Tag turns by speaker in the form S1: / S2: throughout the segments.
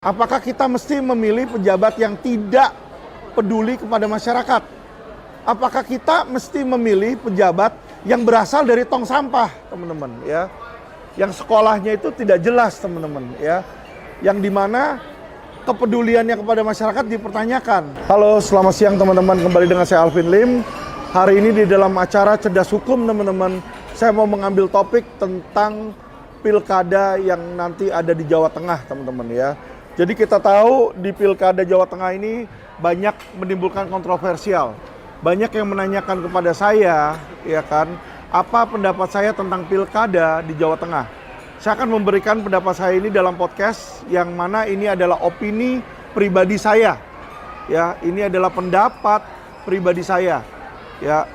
S1: Apakah kita mesti memilih pejabat yang tidak peduli kepada masyarakat? Apakah kita mesti memilih pejabat yang berasal dari tong sampah, teman-teman, ya? Yang sekolahnya itu tidak jelas, teman-teman, ya. Yang dimana kepeduliannya kepada masyarakat dipertanyakan. Halo, selamat siang teman-teman, kembali dengan saya Alvin Lim. Hari ini di dalam acara Cerdas Hukum, teman-teman, saya mau mengambil topik tentang pilkada yang nanti ada di Jawa Tengah, teman-teman, ya. Jadi kita tahu di pilkada Jawa Tengah ini banyak menimbulkan kontroversial. Banyak yang menanyakan kepada saya, ya kan, apa pendapat saya tentang pilkada di Jawa Tengah. Saya akan memberikan pendapat saya ini dalam podcast yang mana ini adalah opini pribadi saya. Ya, ini adalah pendapat pribadi saya. Ya,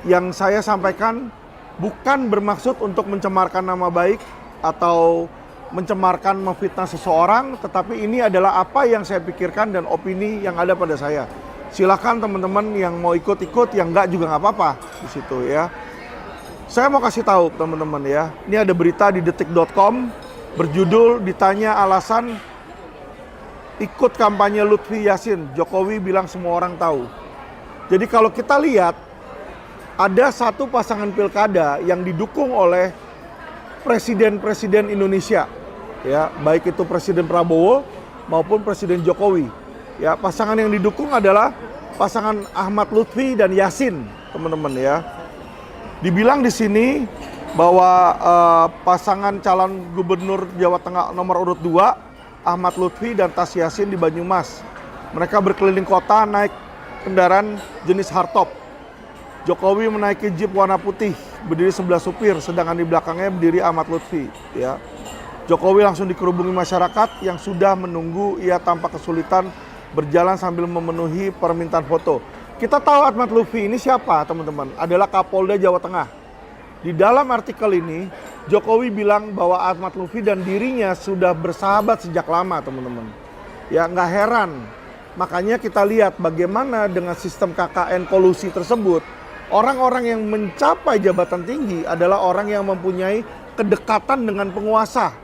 S1: yang saya sampaikan bukan bermaksud untuk mencemarkan nama baik atau mencemarkan, memfitnah seseorang, tetapi ini adalah apa yang saya pikirkan dan opini yang ada pada saya. Silakan teman-teman yang mau ikut-ikut, yang enggak juga nggak apa-apa di situ, ya. Saya mau kasih tahu teman-teman, ya. Ini ada berita di detik.com berjudul ditanya alasan ikut kampanye Lutfi Yassin, Jokowi bilang semua orang tahu. Jadi kalau kita lihat ada satu pasangan pilkada yang didukung oleh presiden-presiden Indonesia, ya, baik itu Presiden Prabowo maupun Presiden Jokowi. Ya, pasangan yang didukung adalah pasangan Ahmad Lutfi dan Yassin, teman-teman, ya. Dibilang di sini bahwa pasangan calon gubernur Jawa Tengah nomor urut 2, Ahmad Lutfi dan Tas Yassin di Banyumas. Mereka berkeliling kota naik kendaraan jenis hardtop. Jokowi menaiki jeep warna putih, berdiri sebelah supir, sedangkan di belakangnya berdiri Ahmad Lutfi, ya. Jokowi langsung dikerubungi masyarakat yang sudah menunggu. Ia tampak kesulitan berjalan sambil memenuhi permintaan foto. Kita tahu Ahmad Lutfi ini siapa, teman-teman? Adalah Kapolda Jawa Tengah. Di dalam artikel ini, Jokowi bilang bahwa Ahmad Lutfi dan dirinya sudah bersahabat sejak lama, teman-teman. Ya, nggak heran. Makanya kita lihat bagaimana dengan sistem KKN kolusi tersebut, orang-orang yang mencapai jabatan tinggi adalah orang yang mempunyai kedekatan dengan penguasa.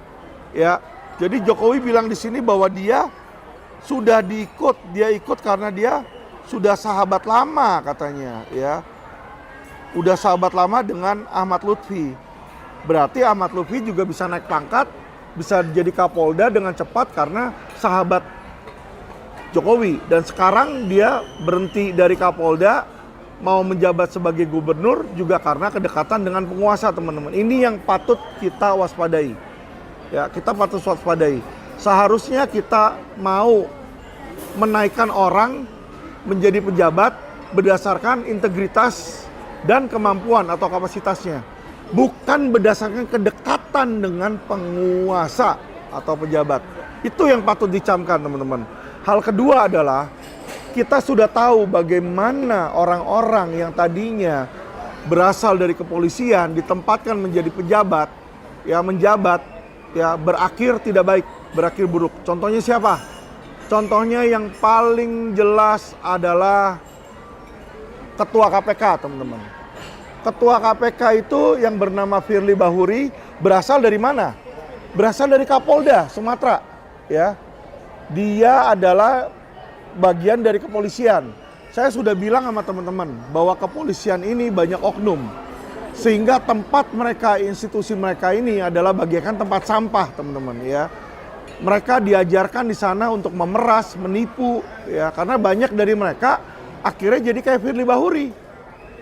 S1: Ya, jadi Jokowi bilang di sini bahwa dia sudah dia ikut karena dia sudah sahabat lama katanya, ya. Udah sahabat lama dengan Ahmad Lutfi. Berarti Ahmad Lutfi juga bisa naik pangkat, bisa jadi Kapolda dengan cepat karena sahabat Jokowi. Dan sekarang dia berhenti dari Kapolda, mau menjabat sebagai gubernur juga karena kedekatan dengan penguasa, teman-teman. Ini yang patut kita waspadai. Ya, kita patut waspadai. Seharusnya kita mau menaikkan orang menjadi pejabat berdasarkan integritas dan kemampuan atau kapasitasnya, bukan berdasarkan kedekatan dengan penguasa atau pejabat. Itu yang patut dicamkan, teman-teman. Hal kedua adalah kita sudah tahu bagaimana orang-orang yang tadinya berasal dari kepolisian ditempatkan menjadi pejabat, ya, menjabat, ya, berakhir tidak baik, berakhir buruk. Contohnya siapa? Contohnya yang paling jelas adalah Ketua KPK, teman-teman. Ketua KPK itu yang bernama Firly Bahuri berasal dari mana? Berasal dari Kapolda Sumatera, ya. Dia adalah bagian dari kepolisian. Saya sudah bilang sama teman-teman bahwa kepolisian ini banyak oknum. Sehingga tempat mereka, institusi mereka ini adalah bagaikan tempat sampah, teman-teman, ya. Mereka diajarkan di sana untuk memeras, menipu, ya, karena banyak dari mereka akhirnya jadi kayak Firly Bahuri,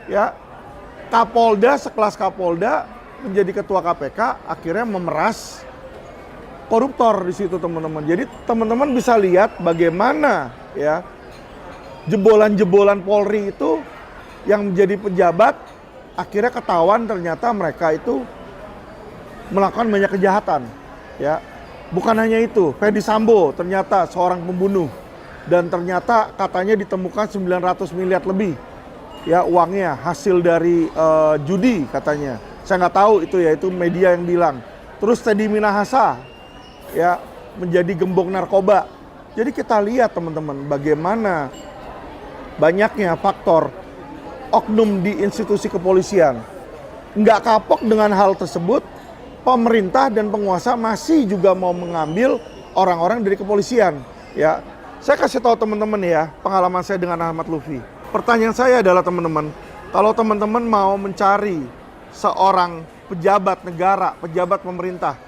S1: ya. Kapolda, sekelas Kapolda menjadi ketua KPK akhirnya memeras koruptor di situ, teman-teman. Jadi teman-teman bisa lihat bagaimana, ya, jebolan-jebolan Polri itu yang menjadi pejabat akhirnya ketahuan ternyata mereka itu melakukan banyak kejahatan, ya. Bukan hanya itu, Fedy Sambo ternyata seorang pembunuh dan ternyata katanya ditemukan 900 miliar lebih, ya, uangnya hasil dari judi katanya. Saya nggak tahu itu, ya, itu media yang bilang. Terus Teddy Minahasa, ya, menjadi gembong narkoba. Jadi kita lihat, teman-teman, bagaimana banyaknya faktor oknum di institusi kepolisian. Nggak kapok dengan hal tersebut, pemerintah dan penguasa masih juga mau mengambil orang-orang dari kepolisian. Ya, saya kasih tahu teman-teman ya, pengalaman saya dengan Ahmad Lutfi. Pertanyaan saya adalah teman-teman, kalau teman-teman mau mencari seorang pejabat negara, pejabat pemerintah,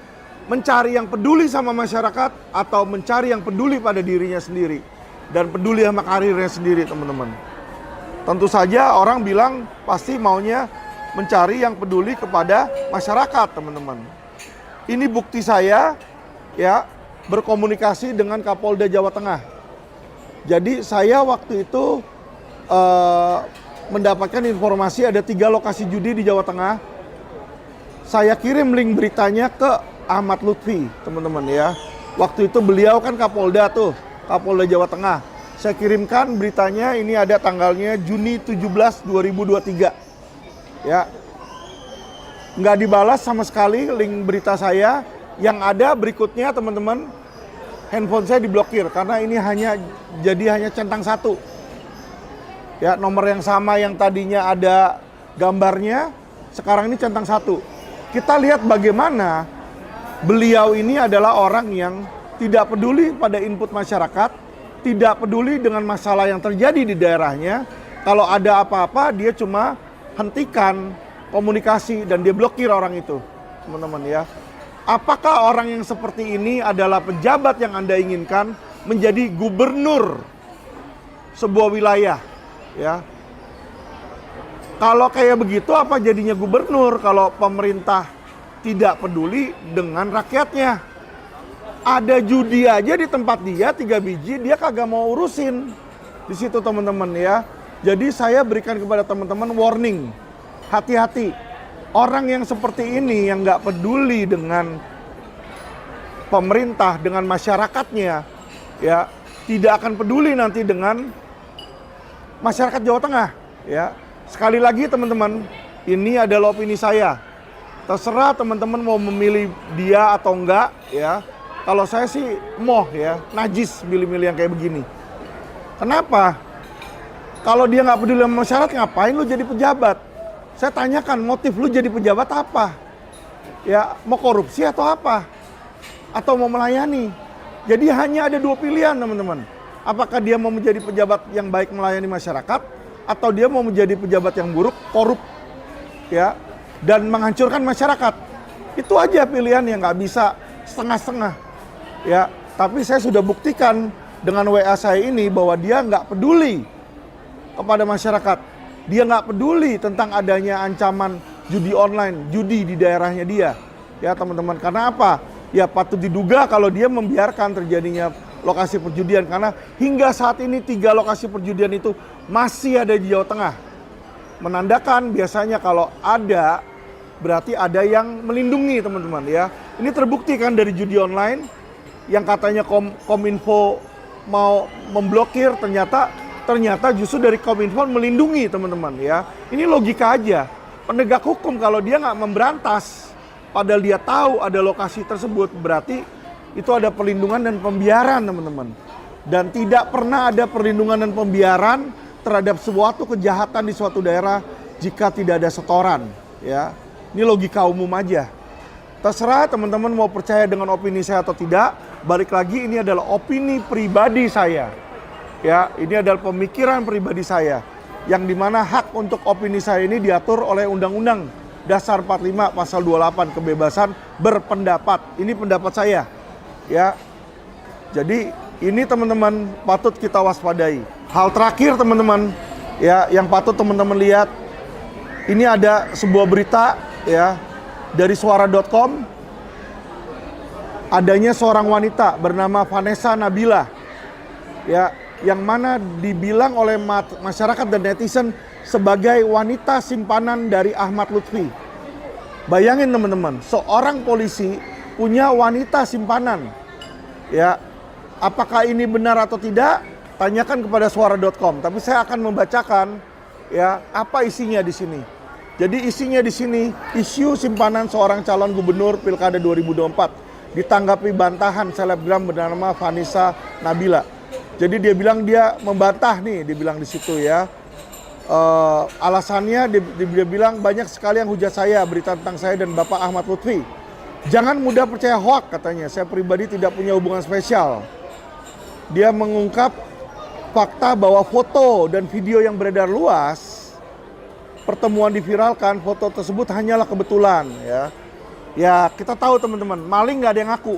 S1: mencari yang peduli sama masyarakat atau mencari yang peduli pada dirinya sendiri dan peduli sama karirnya sendiri, teman-teman. Tentu saja orang bilang pasti maunya mencari yang peduli kepada masyarakat, teman-teman. Ini bukti saya ya berkomunikasi dengan Kapolda Jawa Tengah. Jadi saya waktu itu mendapatkan informasi ada 3 lokasi judi di Jawa Tengah. Saya kirim link beritanya ke Ahmad Lutfi, teman-teman ya. Waktu itu beliau kan Kapolda tuh, Kapolda Jawa Tengah. Saya kirimkan beritanya, ini ada tanggalnya Juni 17, 2023. Ya. Nggak dibalas sama sekali link berita saya. Yang ada berikutnya teman-teman, handphone saya diblokir karena ini hanya centang 1. Ya, nomor yang sama yang tadinya ada gambarnya, sekarang ini centang 1. Kita lihat bagaimana beliau ini adalah orang yang tidak peduli pada input masyarakat, tidak peduli dengan masalah yang terjadi di daerahnya. Kalau ada apa-apa, dia cuma hentikan komunikasi dan dia blokir orang itu, teman-teman ya. Apakah orang yang seperti ini adalah pejabat yang Anda inginkan menjadi gubernur sebuah wilayah? Ya, kalau kayak begitu apa jadinya gubernur kalau pemerintah tidak peduli dengan rakyatnya? Ada judi aja di tempat dia 3 biji, dia kagak mau urusin di situ, teman-teman ya. Jadi saya berikan kepada teman-teman warning, hati-hati. Orang yang seperti ini yang nggak peduli dengan pemerintah, dengan masyarakatnya, ya tidak akan peduli nanti dengan masyarakat Jawa Tengah, ya. Sekali lagi teman-teman, ini adalah opini saya. Terserah teman-teman mau memilih dia atau enggak, ya. Kalau saya sih ya, najis milih-milih yang kayak begini. Kenapa? Kalau dia nggak peduli sama masyarakat, ngapain lu jadi pejabat? Saya tanyakan, motif lu jadi pejabat apa? Ya, mau korupsi atau apa? Atau mau melayani? Jadi hanya ada 2 pilihan, teman-teman. Apakah dia mau menjadi pejabat yang baik melayani masyarakat, atau dia mau menjadi pejabat yang buruk, korup, ya, dan menghancurkan masyarakat. Itu aja pilihan yang nggak bisa setengah-setengah, ya. Tapi saya sudah buktikan dengan WA saya ini bahwa dia nggak peduli kepada masyarakat. Dia nggak peduli tentang adanya ancaman judi online, judi di daerahnya dia, ya teman-teman. Karena apa? Ya patut diduga kalau dia membiarkan terjadinya lokasi perjudian, karena hingga saat ini 3 lokasi perjudian itu masih ada di Jawa Tengah. Menandakan biasanya kalau ada, berarti ada yang melindungi, teman-teman ya. Ini terbukti kan dari judi online yang katanya Kominfo mau memblokir, ternyata justru dari Kominfo melindungi, teman-teman ya. Ini logika aja. Penegak hukum kalau dia nggak memberantas, padahal dia tahu ada lokasi tersebut, berarti itu ada perlindungan dan pembiaran, teman-teman. Dan tidak pernah ada perlindungan dan pembiaran terhadap suatu kejahatan di suatu daerah jika tidak ada setoran, ya. Ini logika umum aja. Terserah teman-teman mau percaya dengan opini saya atau tidak. Balik lagi, ini adalah opini pribadi saya. Ya, ini adalah pemikiran pribadi saya. Yang dimana hak untuk opini saya ini diatur oleh Undang-Undang Dasar 45 Pasal 28 kebebasan berpendapat. Ini pendapat saya. Ya, jadi ini teman-teman patut kita waspadai. Hal terakhir teman-teman, ya yang patut teman-teman lihat, ini ada sebuah berita ya dari suara.com, adanya seorang wanita bernama Vanessa Nabila, ya yang mana dibilang oleh masyarakat dan netizen sebagai wanita simpanan dari Ahmad Lutfi. Bayangin teman-teman, seorang polisi punya wanita simpanan. Ya, apakah ini benar atau tidak? Tanyakan kepada suara.com. Tapi saya akan membacakan ya apa isinya di sini. Jadi isinya di sini, isu simpanan seorang calon gubernur Pilkada 2024 ditanggapi bantahan selebgram bernama Vanessa Nabila. Jadi dia bilang dia membantah nih, dia bilang di situ ya. Alasannya dia bilang banyak sekali yang hujat saya berita tentang saya dan Bapak Ahmad Lutfi. Jangan mudah percaya hoak katanya. Saya pribadi tidak punya hubungan spesial. Dia mengungkap fakta bahwa foto dan video yang beredar luas, pertemuan diviralkan, foto tersebut hanyalah kebetulan ya. Ya kita tahu teman-teman, maling nggak ada yang ngaku.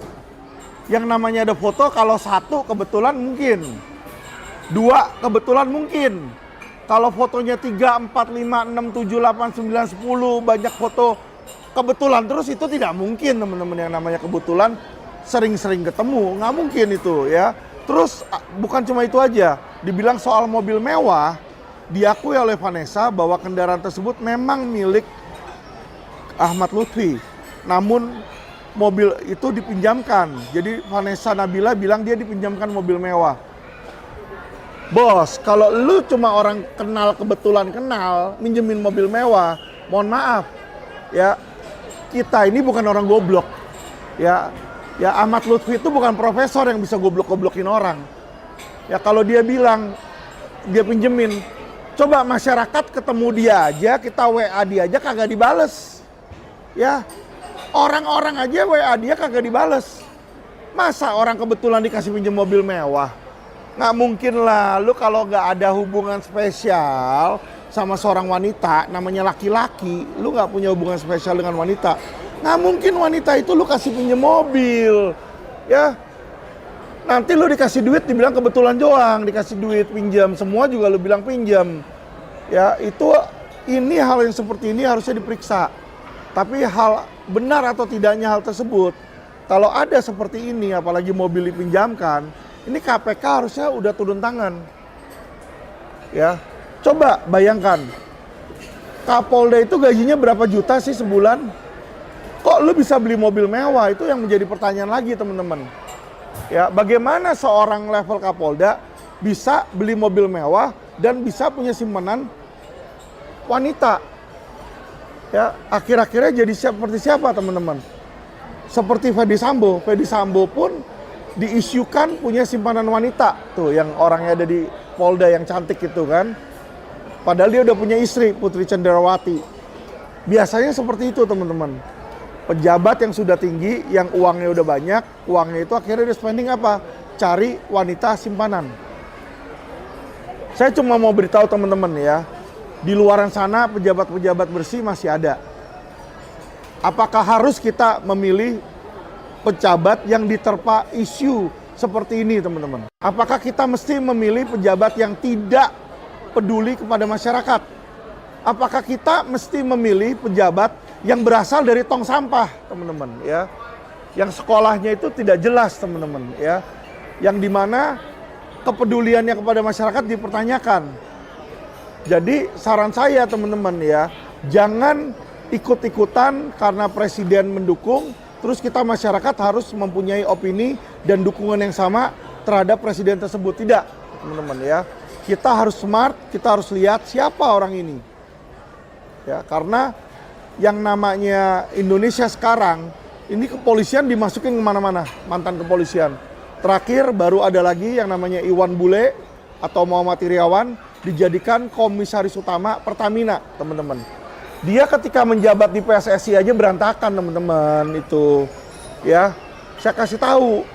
S1: Yang namanya ada foto, kalau satu kebetulan mungkin, dua kebetulan mungkin. Kalau fotonya 3, 4, 5, 6, 7, 8, 9, 10 banyak foto kebetulan terus, itu tidak mungkin teman-teman. Yang namanya kebetulan sering-sering ketemu, nggak mungkin itu ya. Terus bukan cuma itu aja, dibilang soal mobil mewah, diakui oleh Vanessa bahwa kendaraan tersebut memang milik Ahmad Lutfi. Namun mobil itu dipinjamkan. Jadi Vanessa Nabila bilang dia dipinjamkan mobil mewah. Bos, kalau lu cuma orang kenal, kebetulan kenal, minjemin mobil mewah, mohon maaf ya, kita ini bukan orang goblok ya. Ya Ahmad Lutfi itu bukan profesor yang bisa goblok-goblokin orang. Ya kalau dia bilang dia pinjemin, coba masyarakat ketemu dia aja, kita WA dia aja kagak dibales. Ya orang-orang aja WA dia kagak dibales. Masa orang kebetulan dikasih pinjem mobil mewah? Nggak mungkin lah, lu kalau nggak ada hubungan spesial sama seorang wanita, namanya laki-laki, lu nggak punya hubungan spesial dengan wanita, nggak mungkin wanita itu lu kasih pinjem mobil, ya. Nanti lu dikasih duit dibilang kebetulan doang, dikasih duit pinjam, semua juga lu bilang pinjam. Ya itu, ini hal yang seperti ini harusnya diperiksa. Tapi hal benar atau tidaknya hal tersebut, kalau ada seperti ini, apalagi mobil dipinjamkan, ini KPK harusnya udah turun tangan. Ya, coba bayangkan, Kapolda itu gajinya berapa juta sih sebulan? Kok lu bisa beli mobil mewah? Itu yang menjadi pertanyaan lagi teman-teman. Ya, bagaimana seorang level Kapolda bisa beli mobil mewah dan bisa punya simpanan wanita? Ya, akhir-akhirnya jadi seperti siapa teman-teman? Seperti Fedy Sambo. Fedy Sambo pun diisukan punya simpanan wanita tuh, yang orangnya ada di Polda yang cantik itu kan. Padahal dia udah punya istri, Putri Cendrawati. Biasanya seperti itu teman-teman. Pejabat yang sudah tinggi, yang uangnya udah banyak, uangnya itu akhirnya dia spending apa? Cari wanita simpanan. Saya cuma mau beritahu teman-teman ya, di luaran sana pejabat-pejabat bersih masih ada. Apakah harus kita memilih pejabat yang diterpa isu seperti ini teman-teman? Apakah kita mesti memilih pejabat yang tidak peduli kepada masyarakat? Apakah kita mesti memilih pejabat yang berasal dari tong sampah teman-teman ya? Yang sekolahnya itu tidak jelas teman-teman ya. Yang dimana kepeduliannya kepada masyarakat dipertanyakan. Jadi saran saya teman-teman ya, jangan ikut-ikutan karena presiden mendukung, terus kita masyarakat harus mempunyai opini dan dukungan yang sama terhadap presiden tersebut. Tidak, teman-teman ya. Kita harus smart, kita harus lihat siapa orang ini. Ya, karena yang namanya Indonesia sekarang, ini kepolisian dimasukin kemana-mana, mantan kepolisian. Terakhir baru ada lagi yang namanya Iwan Bule atau Muhammad Iriawan dijadikan komisaris utama Pertamina, teman-teman. Dia ketika menjabat di PSSI aja berantakan teman-teman itu. Ya, saya kasih tahu.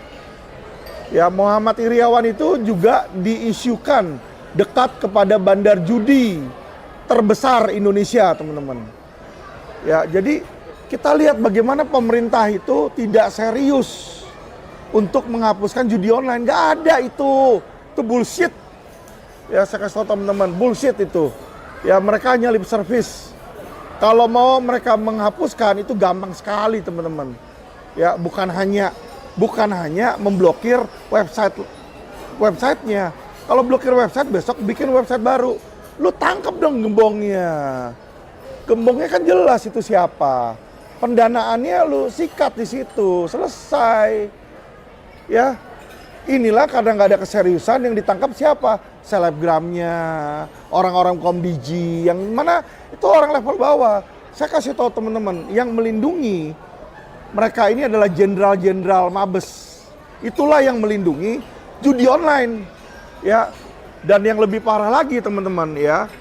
S1: Ya, Muhammad Iriawan itu juga diisukan dekat kepada bandar judi terbesar Indonesia, teman-teman. Ya, jadi kita lihat bagaimana pemerintah itu tidak serius untuk menghapuskan judi online. Nggak ada itu bullshit. Ya, saya kasih tahu teman-teman, bullshit itu. Ya, mereka hanya lip service. Kalau mau mereka menghapuskan itu gampang sekali teman-teman. Ya, bukan hanya memblokir websitenya. Kalau blokir website, besok bikin website baru. Lu tangkap dong gembongnya. Gembongnya kan jelas itu siapa. Pendanaannya lu sikat di situ, selesai. Ya, inilah karena nggak ada keseriusan, yang ditangkap siapa? Selebgramnya, orang-orang komdiji, yang mana itu orang level bawah. Saya kasih tahu teman-teman, yang melindungi mereka ini adalah jenderal-jenderal Mabes. Itulah yang melindungi judi online. Ya, dan yang lebih parah lagi teman-teman ya,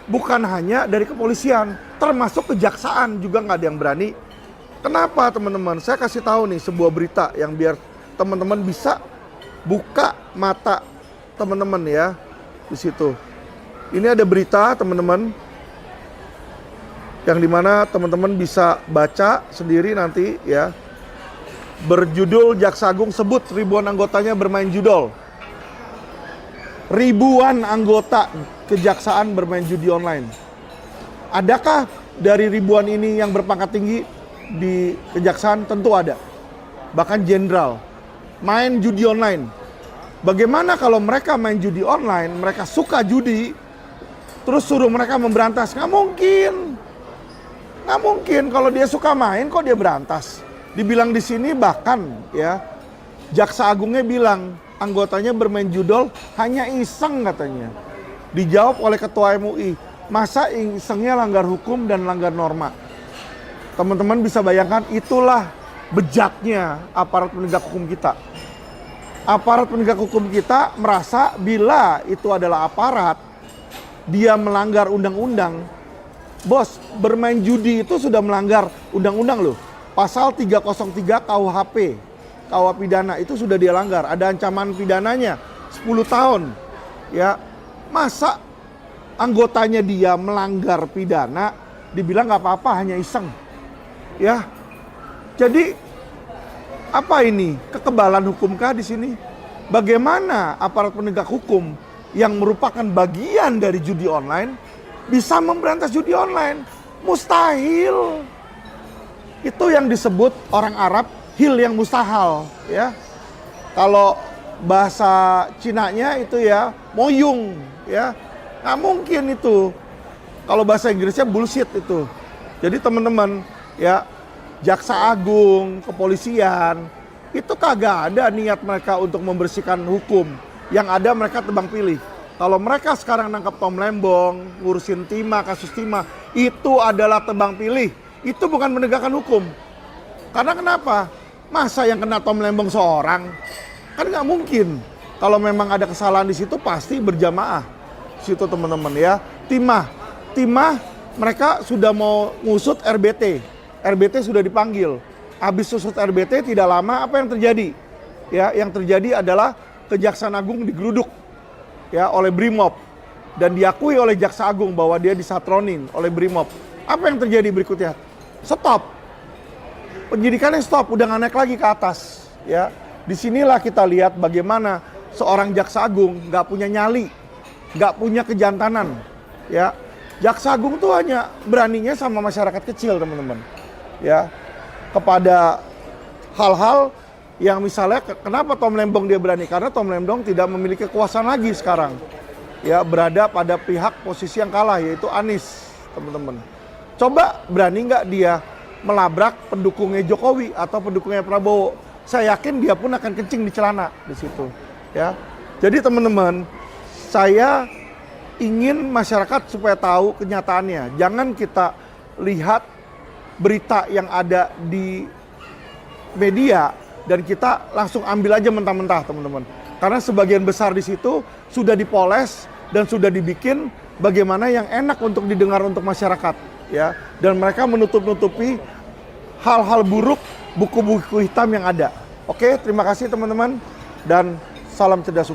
S1: bukan hanya dari kepolisian, termasuk kejaksaan juga nggak ada yang berani Kenapa teman-teman? Saya kasih tahu nih sebuah berita yang biar teman-teman bisa buka mata teman-teman ya di situ. Ini ada berita teman-teman yang dimana teman-teman bisa baca sendiri nanti ya. Berjudul Jaksa Agung sebut ribuan anggotanya bermain judol. Ribuan anggota kejaksaan bermain judi online. Adakah dari ribuan ini yang berpangkat tinggi di kejaksaan? Tentu ada. Bahkan jenderal. Main judi online. Bagaimana kalau mereka main judi online, mereka suka judi, terus suruh mereka memberantas? Nggak mungkin. Nggak mungkin kalau dia suka main kok dia berantas. Dibilang di sini bahkan ya, Jaksa Agungnya bilang anggotanya bermain judol hanya iseng katanya. Dijawab oleh Ketua MUI, masa isengnya langgar hukum dan langgar norma? Teman-teman bisa bayangkan itulah bejatnya aparat penegak hukum kita. Aparat penegak hukum kita merasa bila itu adalah aparat, dia melanggar undang-undang. Bos, bermain judi itu sudah melanggar undang-undang loh. Pasal 303 KUHP, KUH pidana itu sudah dia langgar. Ada ancaman pidananya 10 tahun. Ya, masa anggotanya dia melanggar pidana dibilang nggak apa-apa hanya iseng. Ya. Jadi apa ini? Kekebalan hukumkah di sini? Bagaimana aparat penegak hukum yang merupakan bagian dari judi online bisa memberantas judi online? Mustahil. Itu yang disebut orang Arab hil yang mustahil, ya. Kalau bahasa Cinanya itu ya moyung, ya. Nggak mungkin itu. Kalau bahasa Inggrisnya bullshit itu. Jadi teman-teman, ya, Jaksa Agung, kepolisian, itu kagak ada niat mereka untuk membersihkan hukum. Yang ada mereka tebang pilih. Kalau mereka sekarang nangkap Tom Lembong, ngurusin timah, kasus timah, itu adalah tebang pilih. Itu bukan menegakkan hukum. Karena kenapa? Masa yang kena Tom Lembong seorang? Kan nggak mungkin. Kalau memang ada kesalahan di situ pasti berjamaah. Situ teman-teman ya. Timah mereka sudah mau ngusut RBT. RBT sudah dipanggil. Habis usut RBT tidak lama apa yang terjadi? Ya, yang terjadi adalah Kejaksaan Agung digeruduk ya oleh Brimob dan diakui oleh Jaksa Agung bahwa dia disatronin oleh Brimob. Apa yang terjadi berikutnya? Stop. Penyidikannya stop, udah nggak naik lagi ke atas. Ya, disinilah kita lihat bagaimana seorang Jaksa Agung nggak punya nyali, nggak punya kejantanan. Ya, Jaksa Agung tuh hanya beraninya sama masyarakat kecil, teman-teman. Ya, kepada hal-hal yang misalnya kenapa Tom Lembong dia berani? Karena Tom Lembong tidak memiliki kekuasaan lagi sekarang. Ya, berada pada pihak posisi yang kalah yaitu Anies, teman-teman. Coba berani nggak dia melabrak pendukungnya Jokowi atau pendukungnya Prabowo? Saya yakin dia pun akan kencing di celana di situ. Ya, jadi teman-teman, saya ingin masyarakat supaya tahu kenyataannya. Jangan kita lihat berita yang ada di media dan kita langsung ambil aja mentah-mentah, teman-teman. Karena sebagian besar di situ sudah dipoles dan sudah dibikin bagaimana yang enak untuk didengar untuk masyarakat. Ya, dan mereka menutup-nutupi hal-hal buruk, buku-buku hitam yang ada. Oke, terima kasih teman-teman dan salam cerdas.